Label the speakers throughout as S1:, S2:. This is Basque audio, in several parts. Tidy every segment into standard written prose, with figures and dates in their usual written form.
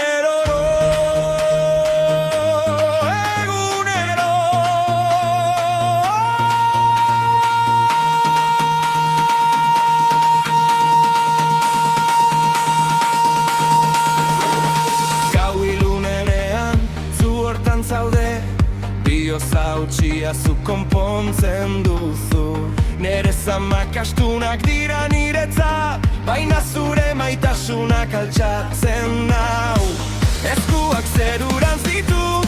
S1: egunero, egunero. Gau ilunenean, zu hortan zaude, bihotza hautsia zu konpontzen duzu. Nere zamak astunak dira niretzat, baina zure maitasunak altxatzen nau. Eskuak zerurantz ditu,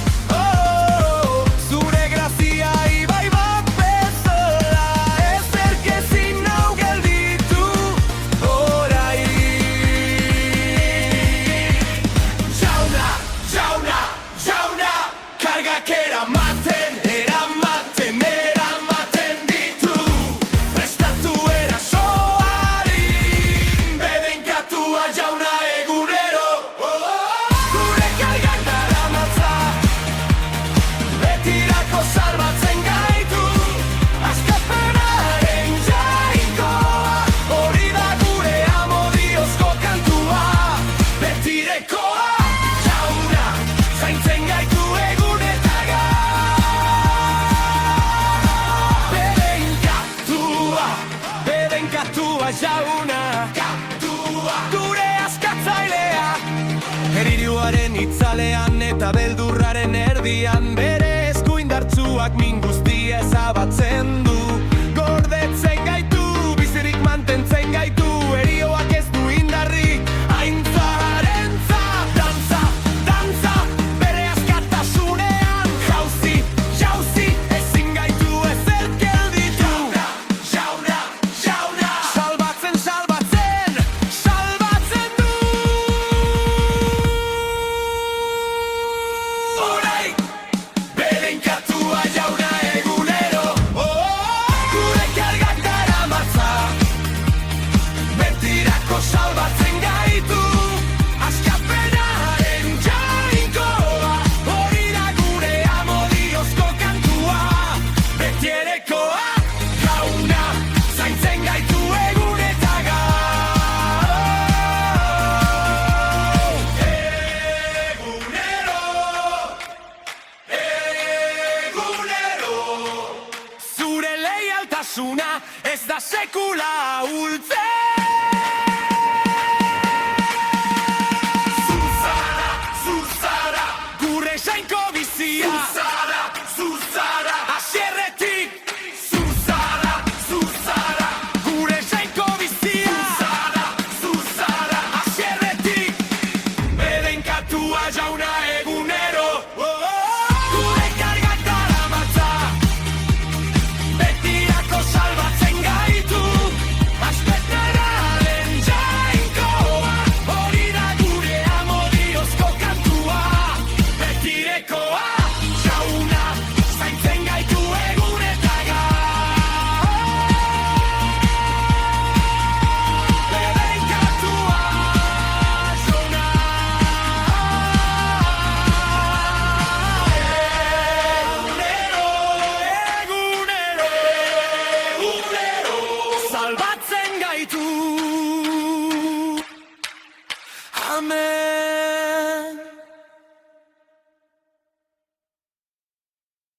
S1: zure grazia ibai bat bezala, ezerk ezin nau gelditu orain. Jauna, jauna, jauna, kargak eramaten ditu. Prestatu erasoari, bedenkatua jauna egunero. Gure kargak daramatza, betirako salbatzen gaitu. Askapenaren jainkoa, hori da gure amodiozko kantua. Betirekoa, jauna, zaintzen gaitu egun eta bedenkatua jauna, gure askatzailea. Heriruaren itzalean eta beldurraren erdian, bere eskuindartzuak min guztia ezabatzen du. Gordetzen gaitu, bizirik mantentzen gaitu, erioak ez du indarrik, aintzarentza. Dantza, dantza, bere askatasunean, jauzi, jauzi, ezin gaitu ezerk gelditu. Jauna, jauna, salbatzen, salbatzen, salbatzen du. Orain, bedenkatua jauna egunero. Gure kargak daramatza, betirako salbatzen gaitu. Askapenaren jainkoa, hori da gure amodiozko kantua. Betierekoa, jauna, zaintzen gaitu egun eta egunero, egunero. Zure leialtasuna ez da sekula ahultzen. Zuzara, zuzara, gure jainko bizia. Zuzara, zuzara, asierretik. Zuzara, zuzara, gure jainko bizia. Zuzara, zuzara, asierretik. Bedenkatua jauna egunero.